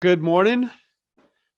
Good morning.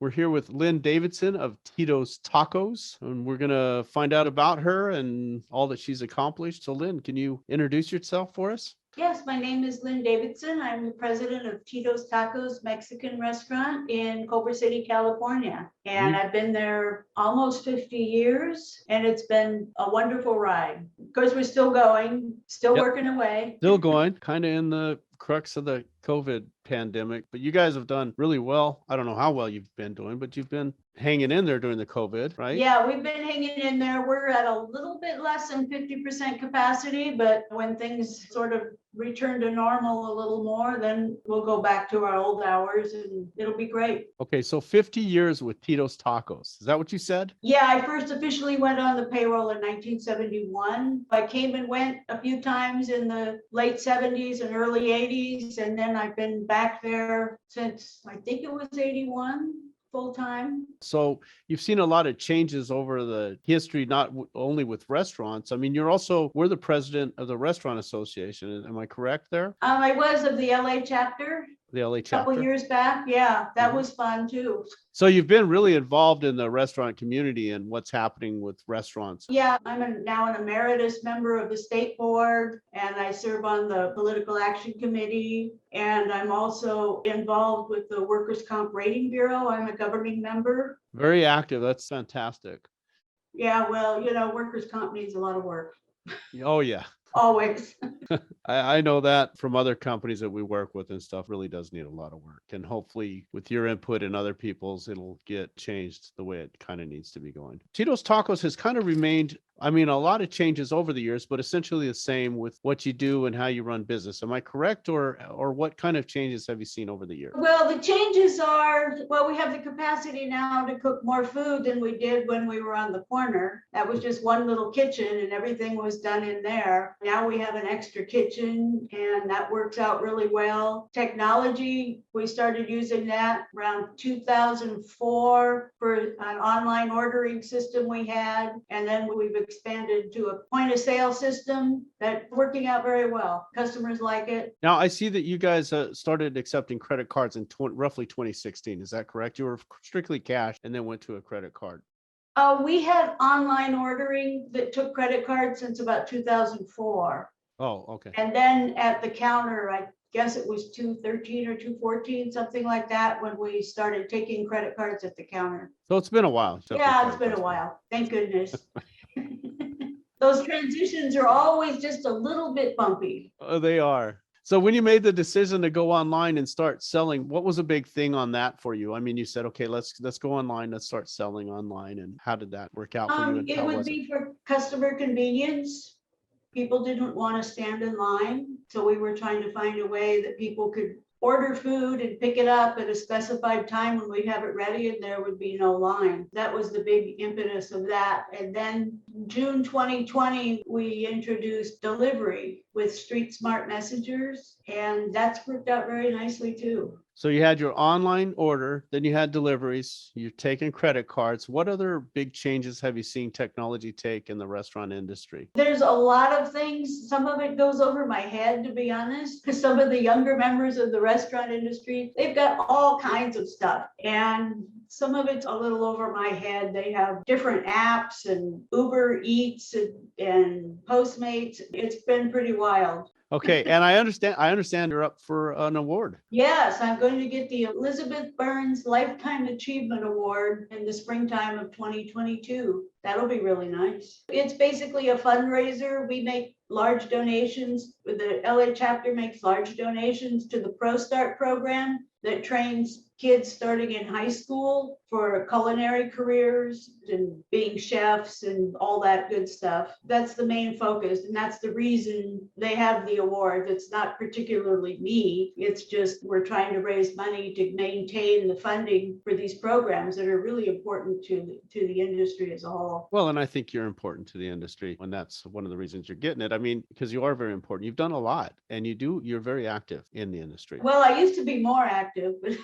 We're here with Lynne Davidson of Tito's Tacos, and we're going to find out about her and all that she's accomplished. So, Lynne, can you introduce yourself for us? Yes, my name is Lynne Davidson. I'm the president of Tito's Tacos Mexican Restaurant in Culver City, California. And I've been there almost 50 years, and it's been a wonderful ride. Of course, we're still going, still Yep. working away. Still going, kind of in the crux of the COVID pandemic, but you guys have done really well. I don't know how well you've been doing, but you've been hanging in there during the COVID, right? Yeah, we've been hanging in there. We're at a little bit less than 50% capacity, but when things sort of return to normal a little more, then we'll go back to our old hours and it'll be great. Okay, so 50 years with Tito's Tacos. Is that what you said? Yeah, I first officially went on the payroll in 1971. I came and went a few times in the late 70s and early 80s, and then I've been back there since I think it was 81 full time. So you've seen a lot of changes over the history, not only with restaurants. I mean, we're the president of the Restaurant Association. Am I correct there? I was of the LA chapter. The LA A couple chapter. years back. Yeah, that Mhm. was fun too. So you've been really involved in the restaurant community and what's happening with restaurants. Yeah, now an emeritus member of the state board, and I serve on the political action committee. And I'm also involved with the Workers' Comp Rating Bureau. I'm a governing member. Very active. That's fantastic. Yeah, well, workers' comp needs a lot of work, Oh, yeah. always. I know that from other companies that we work with and stuff really does need a lot of work. And hopefully with your input and other people's, it'll get changed the way it kind of needs to be going. Tito's Tacos has kind of remained, I mean, a lot of changes over the years, but essentially the same with what you do and how you run business. Am I correct? Or what kind of changes have you seen over the years? Well, the changes are, we have the capacity now to cook more food than we did when we were on the corner. That was just one little kitchen and everything was done in there. Now we have an extra kitchen and that works out really well. Technology, we started using that around 2004 for an online ordering system we had. And then we've expanded to a point of sale system that's working out very well. Customers like it. Now, I see that you guys started accepting credit cards in roughly 2016. Is that correct? You were strictly cash and then went to a credit card. We had online ordering that took credit cards since about 2004. Oh, okay. And then at the counter, I guess it was 2013 or 2014, something like that, when we started taking credit cards at the counter. So it's been a while. Yeah, it's been a while. Thank goodness. Those transitions are always just a little bit bumpy. They are. So when you made the decision to go online and start selling, what was a big thing on that for you? I mean, you said, okay, let's go online, let's start selling online. And how did that work out for you? And It how would was be for customer convenience. People didn't want to stand in line. So we were trying to find a way that people could order food and pick it up at a specified time when we'd have it ready and there would be no line. That was the big impetus of that. And then June 2020, we introduced delivery with Street Smart Messengers, and that's worked out very nicely too. So you had your online order, then you had deliveries, you're taking credit cards. What other big changes have you seen technology take in the restaurant industry? There's a lot of things. Some of it goes over my head, to be honest, because some of the younger members of the restaurant industry, they've got all kinds of stuff. And some of it's a little over my head. They have different apps and Uber Eats and Postmates. It's been pretty wild. Okay, and I understand you're up for an award. Yes, I'm going to get the Elizabeth Burns Lifetime Achievement Award in the springtime of 2022. That'll be really nice. It's basically a fundraiser. We make large donations. The LA chapter makes large donations to the Pro Start program that trains kids starting in high school for culinary careers and being chefs and all that good stuff. That's the main focus, and that's the reason they have the award. It's not particularly me. It's just we're trying to raise money to maintain the funding for these programs that are really important to the industry as a whole. Well, and I think you're important to the industry, and that's one of the reasons you're getting it. I mean, because you are very important. You've done a lot, and you're very active in the industry. Well, I used to be more active, but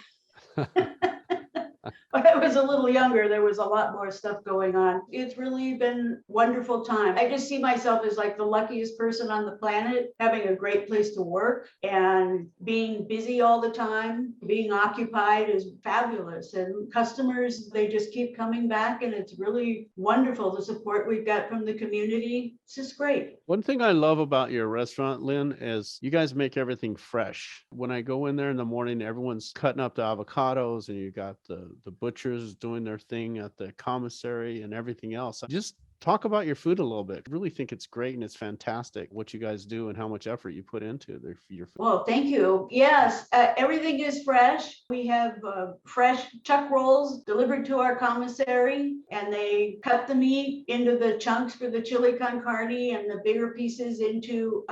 When I was a little younger, there was a lot more stuff going on. It's really been wonderful time. I just see myself as like the luckiest person on the planet, having a great place to work and being busy all the time. Being occupied is fabulous. And customers, they just keep coming back, and it's really wonderful, the support we've got from the community. It's just great. One thing I love about your restaurant, Lynn, is you guys make everything fresh. When I go in there in the morning, everyone's cutting up the avocados, and you got the butchers doing their thing at the commissary and everything else. Just talk about your food a little bit. I really think it's great and it's fantastic what you guys do and how much effort you put into your food. Well, thank you. Yes, everything is fresh. We have fresh chuck rolls delivered to our commissary, and they cut the meat into the chunks for the chili con carne and the bigger pieces into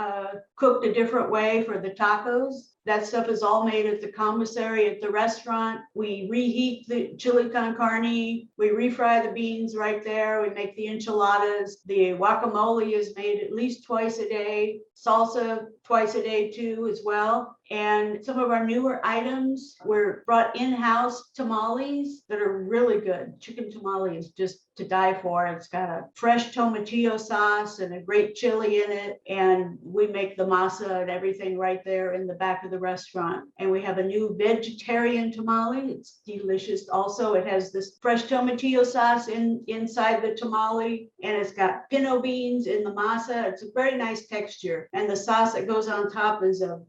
cooked a different way for the tacos. That stuff is all made at the commissary at the restaurant. We reheat the chili con carne. We refry the beans right there. We make the enchiladas. The guacamole is made at least twice a day. Salsa twice a day too as well. And some of our newer items were brought in-house tamales that are really good. Chicken tamale is just to die for. It's got a fresh tomatillo sauce and a great chili in it. And we make the masa and everything right there in the back of the restaurant. And we have a new vegetarian tamale. It's delicious. Also, it has this fresh tomatillo sauce inside the tamale, and it's got pinto beans in the masa. It's a very nice texture. And the sauce that goes on top is a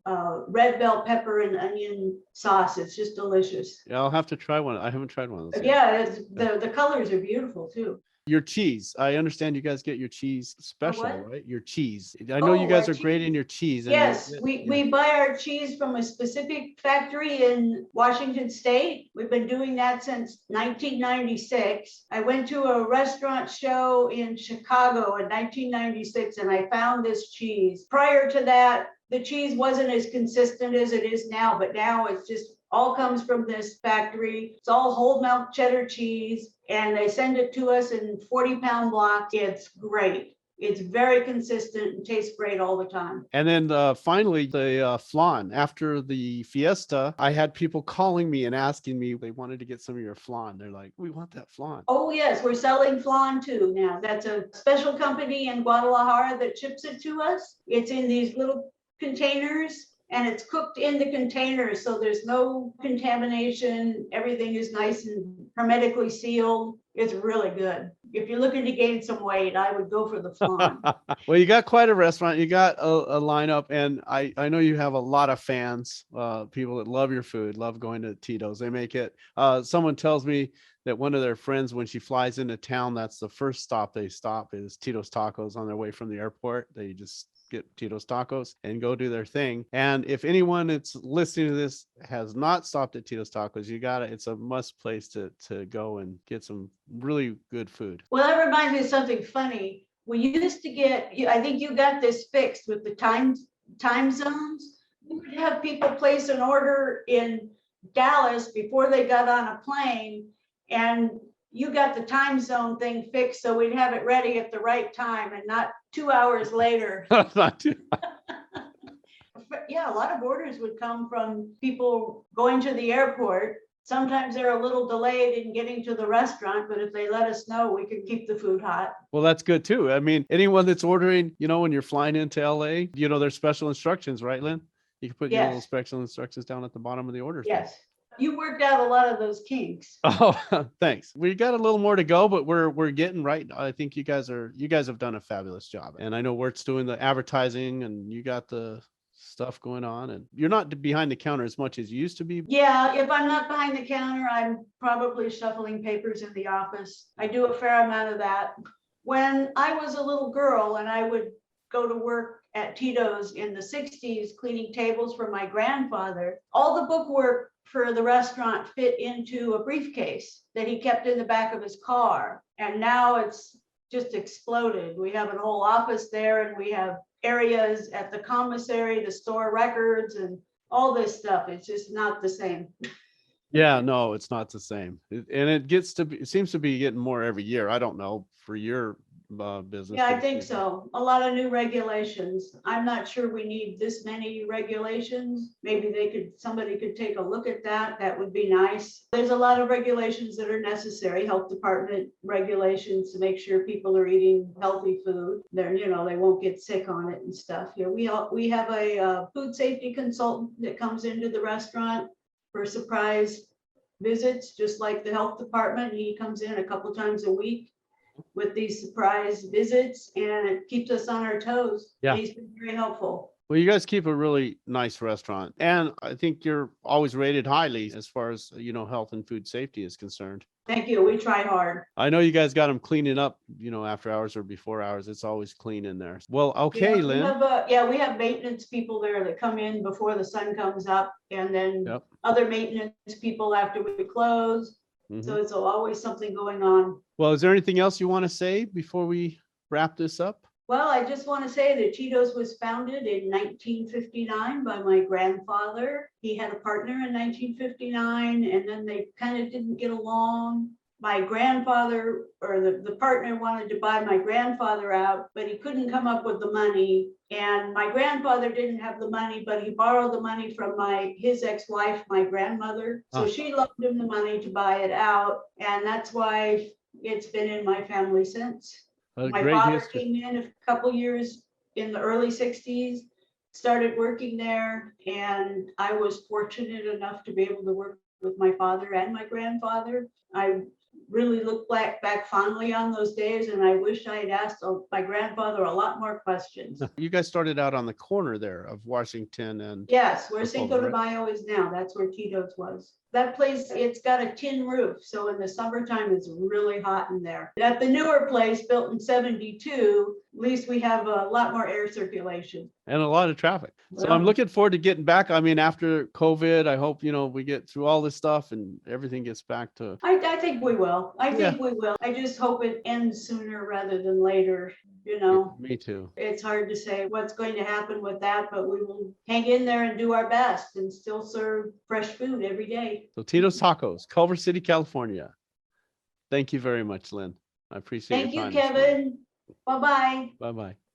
red bell pepper and onion sauce. It's just delicious. Yeah, I'll have to try one. I haven't tried one of those yet. Yeah, the colors are beautiful too. Your cheese. I understand you guys get your cheese special, what? right? Your cheese. I know you guys our are great cheese. in your cheese. And Yes, we buy our cheese from a specific factory in Washington State. We've been doing that since 1996. I went to a restaurant show in Chicago in 1996, and I found this cheese. Prior to that, the cheese wasn't as consistent as it is now, but now it's just all comes from this factory. It's all whole milk cheddar cheese, and they send it to us in 40-pound blocks. It's great. It's very consistent and tastes great all the time. And then finally, the flan. After the fiesta, I had people calling me and asking me they wanted to get some of your flan. They're like, we want that flan. Oh, yes, we're selling flan too now. That's a special company in Guadalajara that ships it to us. It's in these little containers, and it's cooked in the containers, so there's no contamination. Everything is nice and hermetically sealed. It's really good. If you're looking to gain some weight, I would go for the flan. Well, you got quite a restaurant. You got a lineup, and I know you have a lot of fans, people that love your food, love going to Tito's. They make it. Someone tells me that one of their friends, when she flies into town, that's the first stop they stop is Tito's Tacos on their way from the airport. They just get Tito's Tacos and go do their thing. And if anyone that's listening to this has not stopped at Tito's Tacos, it's a must place to go and get some really good food. Well, that reminds me of something funny. We used to get, I think you got this fixed with the time zones. We would have people place an order in Dallas before they got on a plane, and you got the time zone thing fixed, so we'd have it ready at the right time and not 2 hours later. Yeah, a lot of orders would come from people going to the airport. Sometimes they're a little delayed in getting to the restaurant, but if they let us know, we can keep the food hot. Well, that's good too. I mean, anyone that's ordering, when you're flying into LA, there's special instructions, right, Lynn? You can put your little special instructions down at the bottom of the order. Yes. You worked out a lot of those kinks. Oh, thanks. We got a little more to go, but we're getting right. I think you guys have done a fabulous job. And I know Wert's doing the advertising, and you got the stuff going on, and you're not behind the counter as much as you used to be. Yeah, if I'm not behind the counter, I'm probably shuffling papers in the office. I do a fair amount of that. When I was a little girl and I would go to work at Tito's in the 60s, cleaning tables for my grandfather, all the bookwork for the restaurant fit into a briefcase that he kept in the back of his car. And now it's just exploded. We have an whole office there, and we have areas at the commissary to store records and all this stuff. It's just not the same. Yeah, no, it's not the same. And it seems to be getting more every year. I don't know for your business. Yeah, for I the think future. so. A lot of new regulations. I'm not sure we need this many regulations. Maybe somebody could take a look at that. That would be nice. There's a lot of regulations that are necessary, health department regulations to make sure people are eating healthy food. They won't get sick on it and stuff. We have a food safety consultant that comes into the restaurant for surprise visits, just like the health department. He comes in a couple times a week with these surprise visits, and it keeps us on our toes. Yeah. He's been very helpful. Well, you guys keep a really nice restaurant, and I think you're always rated highly as far as, health and food safety is concerned. Thank you. We try hard. I know you guys got them cleaning up, after hours or before hours. It's always clean in there. Well, okay, Lynn. We have maintenance people there that come in before the sun comes up, and then Yep. other maintenance people after we close. Mhm. So it's always something going on. Well, is there anything else you want to say before we wrap this up? Well, I just want to say that Tito's was founded in 1959 by my grandfather. He had a partner in 1959, and then they kind of didn't get along. My grandfather, or the partner, wanted to buy my grandfather out, but he couldn't come up with the money. And my grandfather didn't have the money, but he borrowed the money from his ex-wife, my grandmother. So she loaned him the money to buy it out, and that's why it's been in my family since. My father came in a couple years in the early 60s, started working there, and I was fortunate enough to be able to work with my father and my grandfather. I really look back fondly on those days, and I wish I had asked my grandfather a lot more questions. You guys started out on the corner there of Washington and... Yes, where Sepulveda, Cinco de right? Mayo is now, that's where Tito's was. That place, it's got a tin roof, so in the summertime, it's really hot in there. At the newer place, built in 72, at least we have a lot more air circulation. And a lot of traffic. So Well, I'm looking forward to getting back. I mean, after COVID, I hope, we get through all this stuff and everything gets back to... I think we will. I Yeah. think we will. I just hope it ends sooner rather than later. Me too. It's hard to say what's going to happen with that, but we will hang in there and do our best and still serve fresh food every day. So Tito's Tacos, Culver City, California. Thank you very much, Lynn. I appreciate Thank your you, time this morning. Kevin. Bye-bye. Bye-bye.